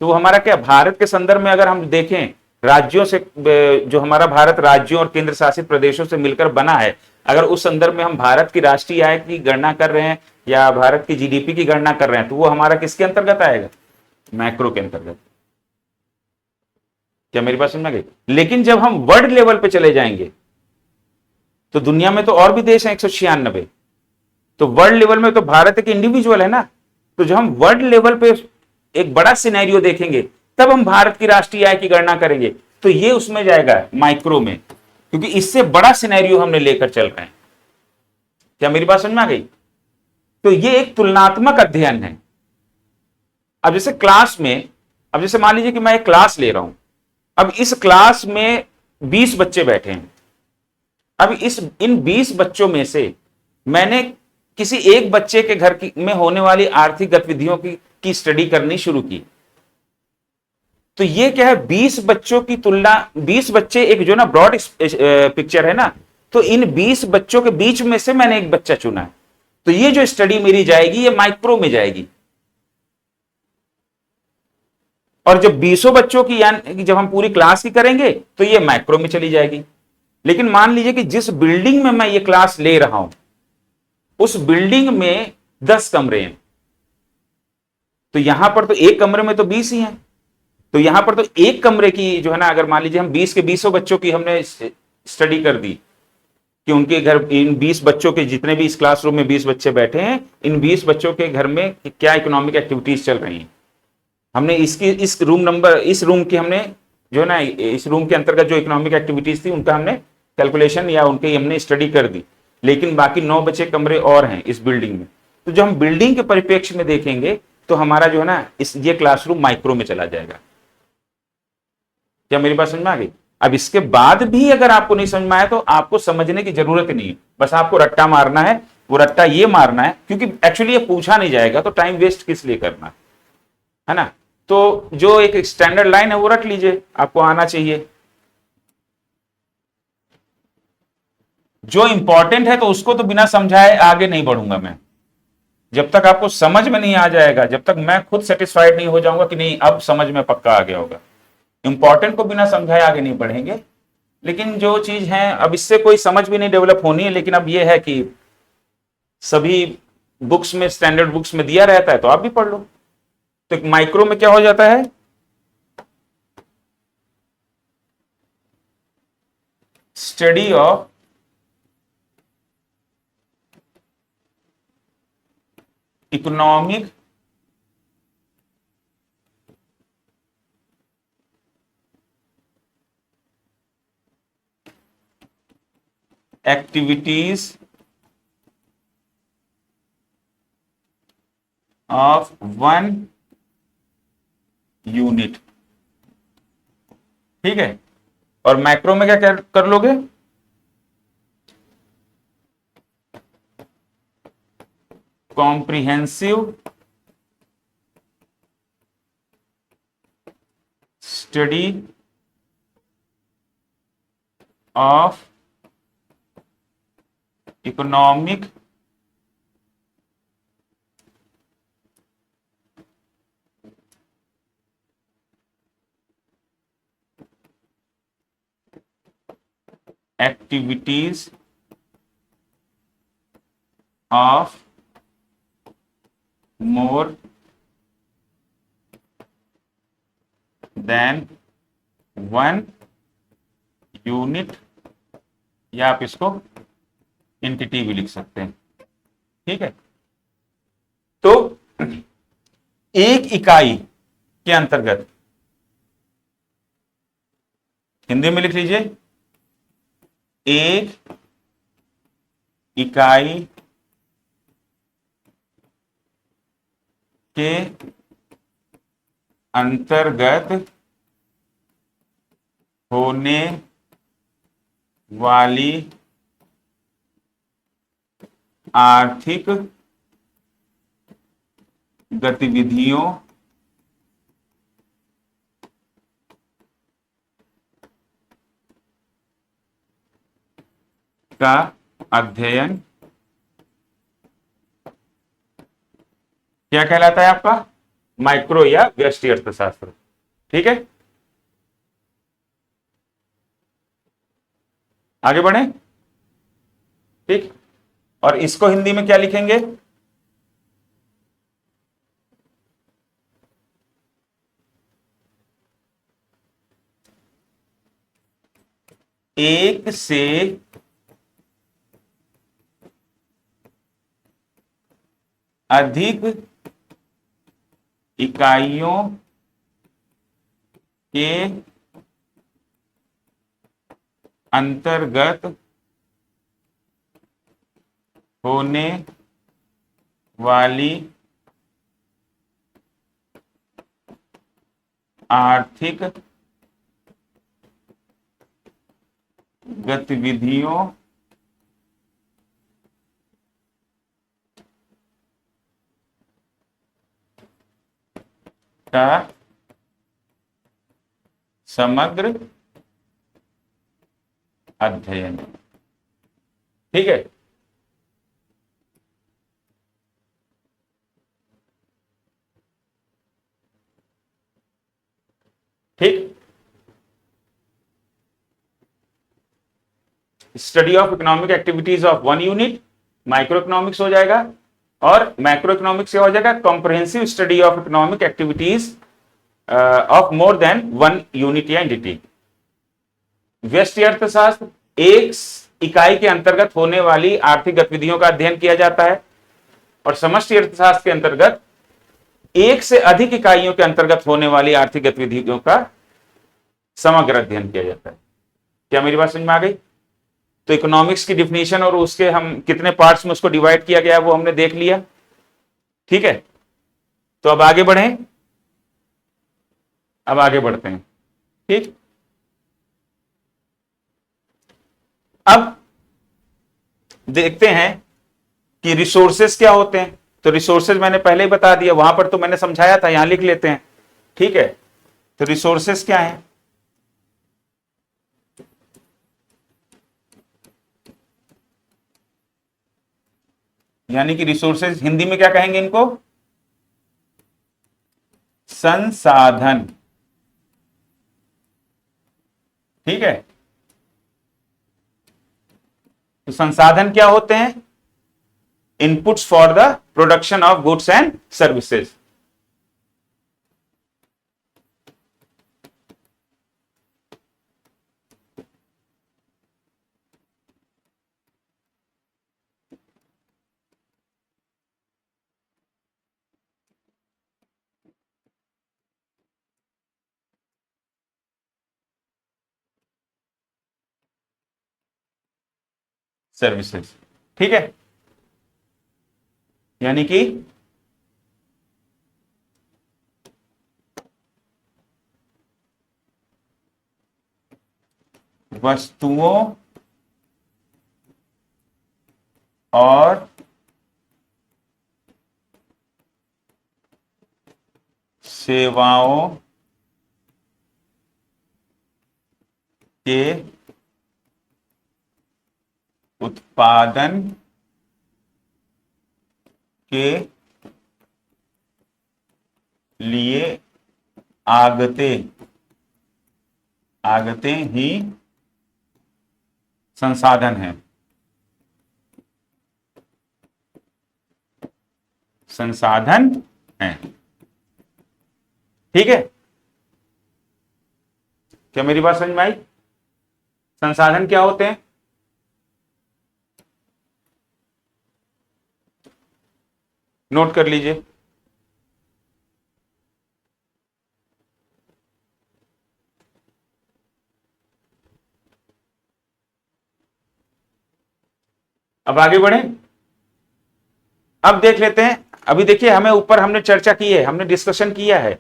तो वो हमारा क्या, भारत के संदर्भ में अगर हम देखें, राज्यों से, जो हमारा भारत राज्यों और केंद्र शासित प्रदेशों से मिलकर बना है, अगर उस संदर्भ में हम भारत की राष्ट्रीय आय की गणना कर रहे हैं या भारत की जीडीपी की गणना कर रहे हैं, तो वो हमारा किसके अंतर्गत आएगा, मैक्रो के अंतर्गत। क्या मेरी बात समझ में गई? लेकिन जब हम वर्ल्ड लेवल पे चले जाएंगे तो दुनिया में तो और भी देश हैं 196, तो वर्ल्ड लेवल में तो भारत एक इंडिविजुअल है ना, तो जब हम वर्ल्ड लेवल पे एक बड़ा सिनेरियो देखेंगे तब हम भारत की राष्ट्रीय आय की गणना करेंगे, तो ये उसमें जाएगा माइक्रो में, क्योंकि इससे बड़ा सिनेरियो हमने लेकर चल रहे हैं। क्या मेरी बात समझ में आ गई? तो ये एक तुलनात्मक अध्ययन है। अब जैसे क्लास में, अब जैसे मान लीजिए कि मैं एक क्लास ले रहा हूं, अब इस क्लास में 20 बच्चे बैठे हैं, अब इन 20 बच्चों में से मैंने किसी एक बच्चे के घर में होने वाली आर्थिक गतिविधियों की स्टडी करनी शुरू की, तो ये क्या है, 20 बच्चों की तुलना, 20 बच्चे एक जो ना ब्रॉड पिक्चर है ना, तो इन 20 बच्चों के बीच में से मैंने एक बच्चा चुना है, तो ये जो स्टडी मेरी जाएगी ये माइक्रो में जाएगी। और जब 20 बच्चों की, यानी जब हम पूरी क्लास की करेंगे तो ये मैक्रो में चली जाएगी। लेकिन मान लीजिए कि जिस बिल्डिंग में मैं ये क्लास ले रहा हूं उस बिल्डिंग में 10 कमरे हैं, तो यहां पर तो एक कमरे में तो 20 ही हैं, तो यहां पर तो एक कमरे की जो है ना, अगर मान लीजिए हम 20 के 20 बच्चों की हमने स्टडी कर दी कि उनके घर, इन 20 बच्चों के, जितने भी इस क्लासरूम में 20 बच्चे बैठे हैं, इन 20 बच्चों के घर में क्या इकोनॉमिक एक्टिविटीज चल रही हैं, हमने इस रूम की हमने जो है ना, इस रूम के अंतर्गत जो इकोनॉमिक एक्टिविटीज थी उनका हमने कैलकुलेशन या उनकी हमने स्टडी कर दी। लेकिन बाकी 9 बचे कमरे और हैं इस बिल्डिंग में, तो जो हम बिल्डिंग के परिप्रेक्ष्य में देखेंगे तो हमारा जो है ना, ये क्लासरूम माइक्रो में चला जाएगा। क्या मेरी बात समझ में आ गई? अब इसके बाद भी अगर आपको नहीं समझ में आया तो आपको समझने की जरूरत नहीं है, बस आपको रट्टा मारना है। वो रट्टा ये मारना है क्योंकि एक्चुअली ये पूछा नहीं जाएगा, तो टाइम वेस्ट किस लिए करना है ना। तो जो एक स्टैंडर्ड लाइन है वो रख लीजिए, आपको आना चाहिए। जो इंपॉर्टेंट है तो उसको तो बिना समझाए आगे नहीं बढ़ूंगा मैं। जब तक आपको समझ में नहीं आ जाएगा, जब तक मैं खुद सेटिस्फाइड नहीं हो जाऊंगा कि नहीं अब समझ में पक्का आ गया होगा, इंपॉर्टेंट को बिना समझाए आगे नहीं बढ़ेंगे। लेकिन जो चीज है अब इससे कोई समझ भी नहीं डेवलप होनी है, लेकिन अब ये है कि सभी बुक्स में, स्टैंडर्ड बुक्स में दिया रहता है तो आप भी पढ़ लो। तो माइक्रो में क्या हो जाता है, study of economic activities of one unit. ठीक है, और मैक्रो में क्या कर लोगे, comprehensive study of economic activities of more than one unit, या आप इसको एंटिटी भी लिख सकते हैं। ठीक है, तो एक इकाई के अंतर्गत, हिंदी में लिख लीजिए, एक इकाई के अंतर्गत होने वाली आर्थिक गतिविधियों का अध्ययन क्या कहलाता है आपका, माइक्रो या व्यष्टि अर्थशास्त्र। ठीक है, आगे बढ़े। ठीक, और इसको हिंदी में क्या लिखेंगे, एक से अधिक इकाइयों के अंतर्गत होने वाली आर्थिक गतिविधियों का समग्र अध्ययन। ठीक है, ठीक, study of economic activities of one unit micro economics हो जाएगा, और मैक्रो इकोनॉमिक्स क्या हो जाएगा, comprehensive study of economic activities of more than one unit या एंटिटी। व्यष्टि अर्थशास्त्र, एक इकाई के अंतर्गत होने वाली आर्थिक गतिविधियों का अध्ययन किया जाता है, और समष्टि अर्थशास्त्र के अंतर्गत एक से अधिक इकाइयों के अंतर्गत होने वाली आर्थिक गतिविधियों का समग्र अध्ययन किया जाता है। क्या मेरी बात समझ में आ गई? तो इकोनॉमिक्स की डिफिनीशन और उसके हम कितने पार्ट्स में उसको डिवाइड किया गया वो हमने देख लिया। ठीक है, तो अब आगे बढ़ें, अब आगे बढ़ते हैं। ठीक, अब देखते हैं कि रिसोर्सेस क्या होते हैं। तो रिसोर्सेज मैंने पहले ही बता दिया, वहां पर तो मैंने समझाया था, यहां लिख लेते हैं। ठीक है, तो रिसोर्सेस क्या है, यानी कि रिसोर्सेज हिंदी में क्या कहेंगे इनको? संसाधन। ठीक है, तो संसाधन क्या होते हैं? Inputs for the production of goods and services. Services, ठीक है, यानी कि वस्तुओं और सेवाओं के उत्पादन के लिए आगते आगते ही संसाधन है। संसाधन है, ठीक है, क्या मेरी बात समझ में आई? संसाधन क्या होते हैं? नोट कर लीजिए। अब आगे बढ़े, अब देख लेते हैं। अभी देखिए, हमें ऊपर हमने चर्चा की है, हमने डिस्कशन किया है,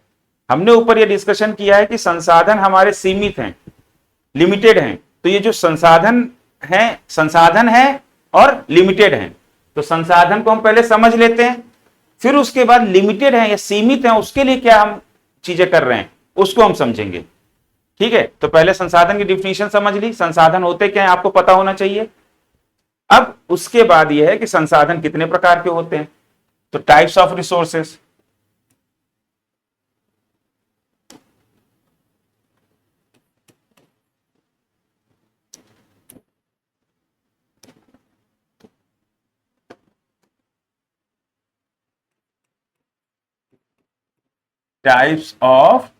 हमने ऊपर यह डिस्कशन किया है कि संसाधन हमारे सीमित हैं, लिमिटेड हैं। तो ये जो संसाधन है और लिमिटेड हैं। तो संसाधन को हम पहले समझ लेते हैं, फिर उसके बाद लिमिटेड है या सीमित है उसके लिए क्या हम चीजें कर रहे हैं उसको हम समझेंगे। ठीक है, तो पहले संसाधन की डिफिनीशन समझ ली, संसाधन होते क्या है आपको पता होना चाहिए। अब उसके बाद यह है कि संसाधन कितने प्रकार के होते हैं। तो types of resources, types of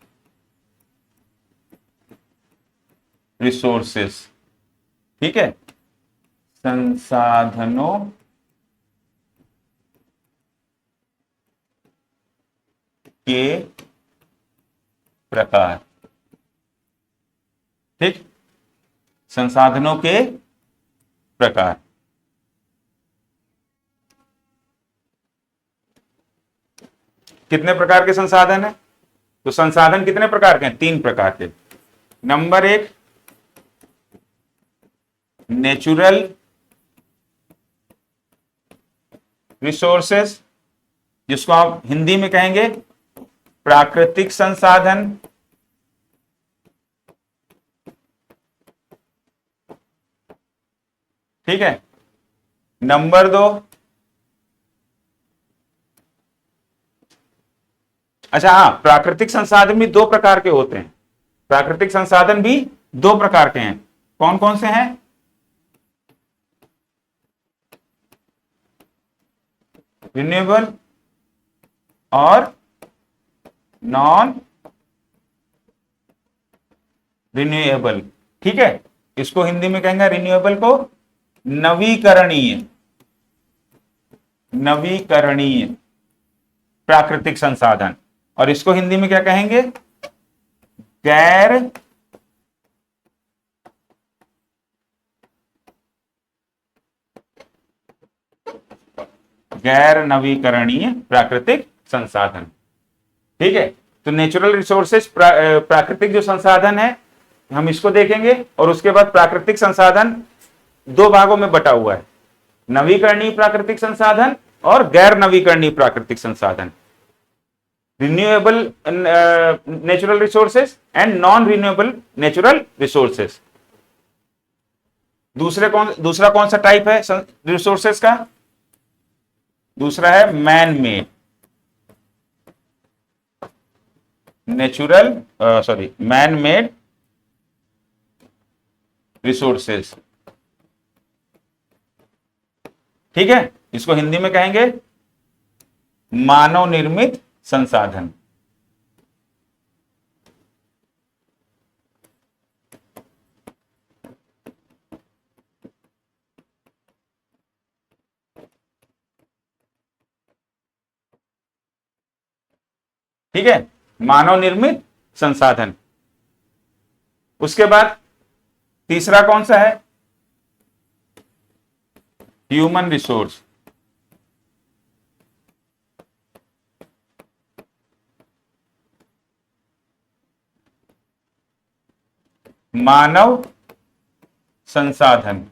resources, ठीक है, संसाधनों के प्रकार। ठीक, संसाधनों के प्रकार। कितने प्रकार के संसाधन है? तो संसाधन कितने प्रकार के हैं? 3 प्रकार के। नंबर 1 नेचुरल रिसोर्सेस, जिसको आप हिंदी में कहेंगे प्राकृतिक संसाधन। ठीक है, नंबर 2, अच्छा हाँ, प्राकृतिक संसाधन भी 2 प्रकार के होते हैं। प्राकृतिक संसाधन भी 2 प्रकार के हैं। कौन कौन से हैं? रिन्यूएबल और नॉन रिन्यूएबल। ठीक है, इसको हिंदी में कहेंगे रिन्यूएबल को नवीकरणीय, नवीकरणीय प्राकृतिक संसाधन, और इसको हिंदी में क्या कहेंगे? गैर गैर नवीकरणीय प्राकृतिक संसाधन। ठीक है, तो नेचुरल रिसोर्सेस प्राकृतिक जो संसाधन है हम इसको देखेंगे, और उसके बाद प्राकृतिक संसाधन 2 भागों में बटा हुआ है, नवीकरणीय प्राकृतिक संसाधन और गैर नवीकरणीय प्राकृतिक संसाधन। Renewable natural resources and non renewable natural resources. दूसरा कौन सा टाइप है रिसोर्सेस का? दूसरा है man made, natural sorry man made resources. ठीक है, इसको हिंदी में कहेंगे मानव निर्मित संसाधन। ठीक है, मानव निर्मित संसाधन। उसके बाद तीसरा कौन सा है? Human resource. मानव संसाधन।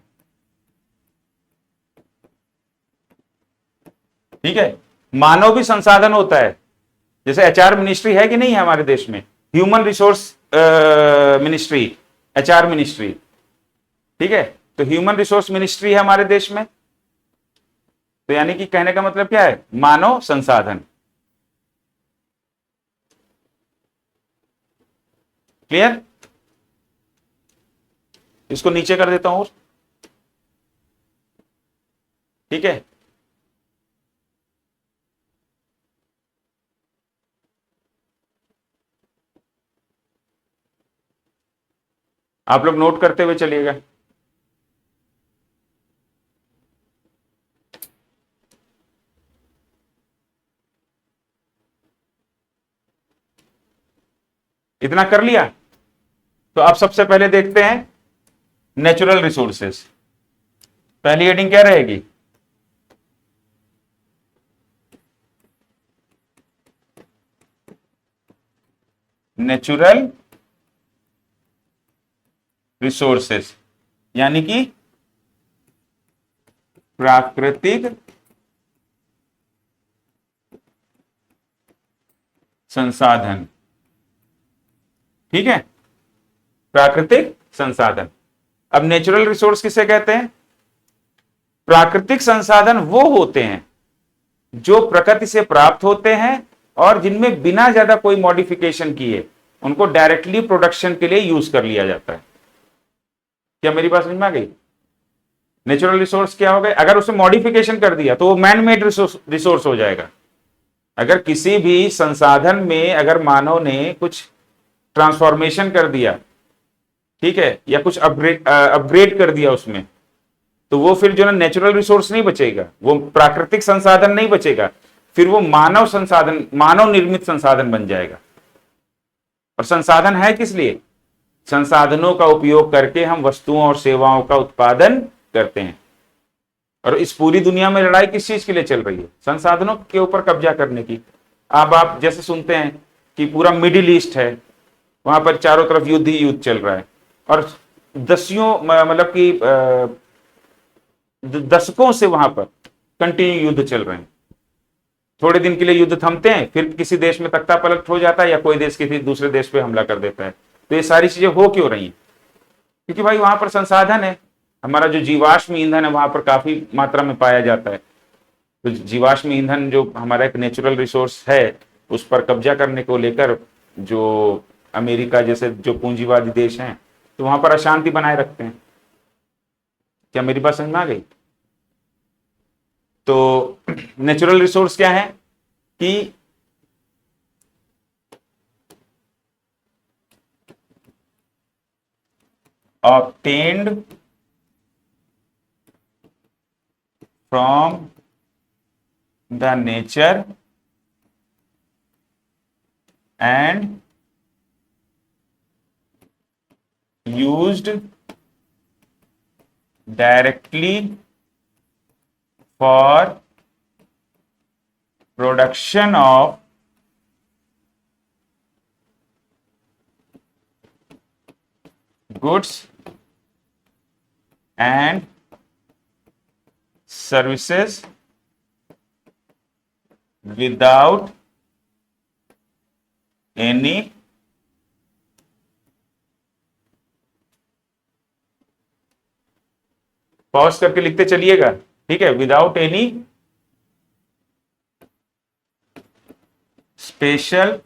ठीक है, मानव भी संसाधन होता है। जैसे एचआर मिनिस्ट्री है कि नहीं है हमारे देश में, human resource ministry, HR ministry. ठीक है, तो ह्यूमन रिसोर्स मिनिस्ट्री है हमारे देश में। तो यानी कि कहने का मतलब क्या है? मानव संसाधन। क्लियर? इसको नीचे कर देता हूं। ठीक है, आप लोग नोट करते हुए चलिएगा। इतना कर लिया? तो अब सबसे पहले देखते हैं नेचुरल रिसोर्सेस। पहली हेडिंग क्या रहेगी? नेचुरल रिसोर्सेस, यानी कि प्राकृतिक संसाधन। ठीक है, प्राकृतिक संसाधन। अब नेचुरल रिसोर्स किसे कहते हैं? प्राकृतिक संसाधन वो होते हैं जो प्रकृति से प्राप्त होते हैं और जिनमें बिना ज्यादा कोई मॉडिफिकेशन किए उनको डायरेक्टली प्रोडक्शन के लिए यूज कर लिया जाता है। क्या मेरी बात समझ में आ गई? नेचुरल रिसोर्स क्या हो गए? अगर उसे मॉडिफिकेशन कर दिया तो वो मैन मेड रिसोर्स हो जाएगा। अगर किसी भी संसाधन में अगर मानव ने कुछ ट्रांसफॉर्मेशन कर दिया, ठीक है, या कुछ अपग्रेड कर दिया उसमें, तो वो फिर जो ना नेचुरल रिसोर्स नहीं बचेगा, वो प्राकृतिक संसाधन नहीं बचेगा, फिर वो मानव संसाधन, मानव निर्मित संसाधन बन जाएगा। और संसाधन है किस लिए? संसाधनों का उपयोग करके हम वस्तुओं और सेवाओं का उत्पादन करते हैं। और इस पूरी दुनिया में लड़ाई किस चीज के लिए चल रही है? संसाधनों के ऊपर कब्जा करने की। अब आप जैसे सुनते हैं कि पूरा मिडिल ईस्ट है, वहां पर चारों तरफ युद्ध ही युद्ध चल रहा है और मतलब कि दशकों से वहां पर कंटिन्यू युद्ध चल रहे हैं। थोड़े दिन के लिए युद्ध थमते हैं, फिर किसी देश में तख्ता पलट हो जाता है या कोई देश किसी दूसरे देश पे हमला कर देता है। तो ये सारी चीजें हो क्यों रही हैं? क्योंकि भाई वहां पर संसाधन है, हमारा जो जीवाश्म ईंधन है वहां पर काफी मात्रा में पाया जाता है। तो जीवाश्म ईंधन जो हमारा एक नेचुरल रिसोर्स है, उस पर कब्जा करने को लेकर जो अमेरिका जैसे जो पूंजीवादी देश हैं, तो वहां पर अशांति बनाए रखते हैं। क्या मेरी बात समझ में आ गई? तो नेचुरल रिसोर्स क्या है कि obtained from the nature and used directly for production of goods and services without any pause करके लिखते चलिएगा, ठीक है, विदाउट एनी स्पेशल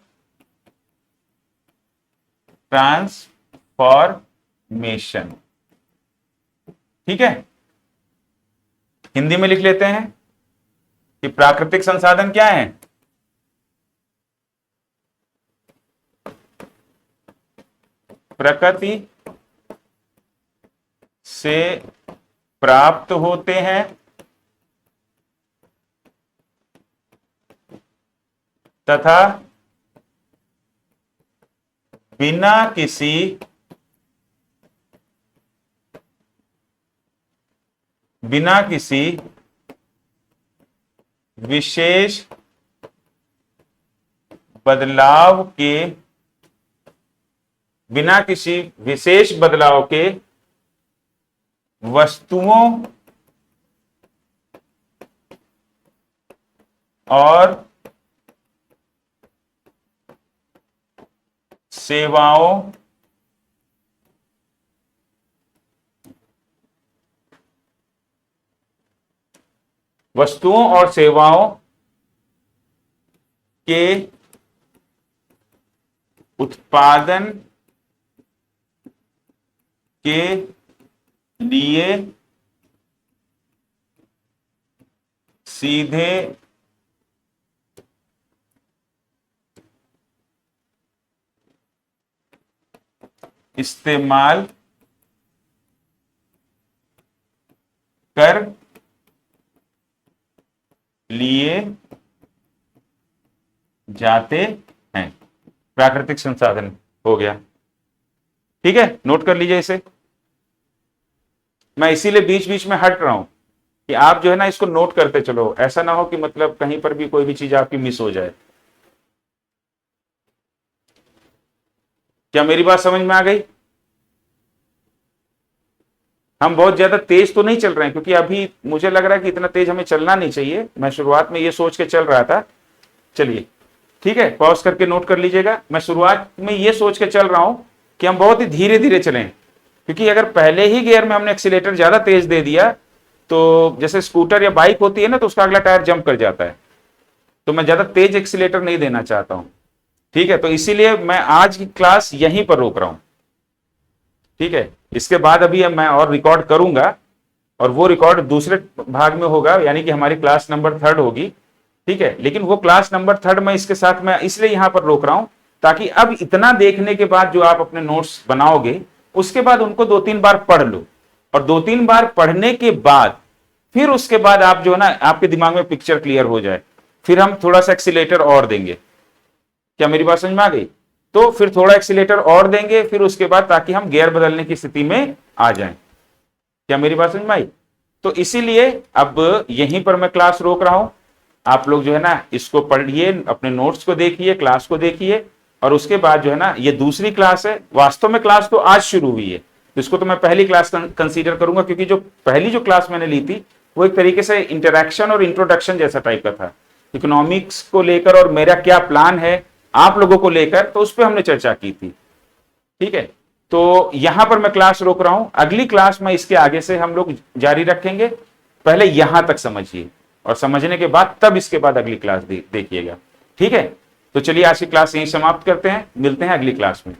ट्रांसफॉर्मेशन। ठीक है, हिंदी में लिख लेते हैं कि प्राकृतिक संसाधन क्या है? प्रकृति से प्राप्त होते हैं तथा बिना किसी विशेष बदलाव के वस्तुओं और सेवाओं के उत्पादन के लिए सीधे इस्तेमाल कर लिए जाते हैं। प्राकृतिक संसाधन हो गया। ठीक है, नोट कर लीजिए इसे। मैं इसीलिए बीच बीच में हट रहा हूं कि आप जो है ना इसको नोट करते चलो, ऐसा ना हो कि मतलब कहीं पर भी कोई भी चीज आपकी मिस हो जाए। क्या मेरी बात समझ में आ गई? हम बहुत ज्यादा तेज तो नहीं चल रहे हैं, क्योंकि अभी मुझे लग रहा है कि इतना तेज हमें चलना नहीं चाहिए। मैं शुरुआत में ये सोच के चल रहा था। चलिए ठीक है, पॉज करके नोट कर लीजिएगा। मैं शुरुआत में ये सोच के चल रहा हूं कि हम बहुत ही धीरे धीरे चलें, क्योंकि अगर पहले ही गियर में हमने एक्सीलेटर ज्यादा तेज दे दिया तो जैसे स्कूटर या बाइक होती है ना, तो उसका अगला टायर जंप कर जाता है। तो मैं ज्यादा तेज एक्सीलेटर नहीं देना चाहता हूं। ठीक है, तो इसीलिए मैं आज की क्लास यहीं पर रोक रहा हूं। ठीक है, इसके बाद अभी मैं और रिकॉर्ड करूंगा, और वो रिकॉर्ड दूसरे भाग में होगा, यानी कि हमारी क्लास नंबर 3 होगी। ठीक है, लेकिन वो क्लास नंबर 3 में इसके साथ मैं इसलिए यहां पर रोक रहा हूं ताकि अब इतना देखने के बाद जो आप अपने नोट्स बनाओगे उसके बाद उनको 2-3 बार पढ़ लो, और 2-3 बार पढ़ने के बाद फिर उसके बाद आप जो है ना आपके दिमाग में पिक्चर क्लियर हो जाए, फिर हम थोड़ा सा एक्सीलेटर और देंगे। क्या मेरी बात समझ में आ गई? तो फिर थोड़ा एक्सीलेटर और देंगे फिर उसके बाद, ताकि हम गियर बदलने की स्थिति में आ जाएं। क्या मेरी बात समझ में आई? तो इसीलिए अब यहीं पर मैं क्लास रोक रहा हूं। आप लोग जो है ना इसको पढ़िए, अपने नोट्स को देखिए, क्लास को देखिए, और उसके बाद जो है ना ये दूसरी क्लास है। वास्तव में क्लास तो आज शुरू हुई है, तो इसको तो मैं पहली क्लास कंसीडर करूंगा, क्योंकि जो पहली जो क्लास मैंने ली थी वो एक तरीके से इंटरेक्शन और इंट्रोडक्शन जैसा टाइप का था, इकोनॉमिक्स को लेकर और मेरा क्या प्लान है आप लोगों को लेकर, तो उस पर हमने चर्चा की थी। ठीक है, तो यहां पर मैं क्लास रोक रहा हूं। अगली क्लास में इसके आगे से हम लोग जारी रखेंगे। पहले यहां तक समझिए, और समझने के बाद तब इसके बाद अगली क्लास देखिएगा। ठीक है, तो चलिए आज की क्लास यहीं समाप्त करते हैं, मिलते हैं अगली क्लास में।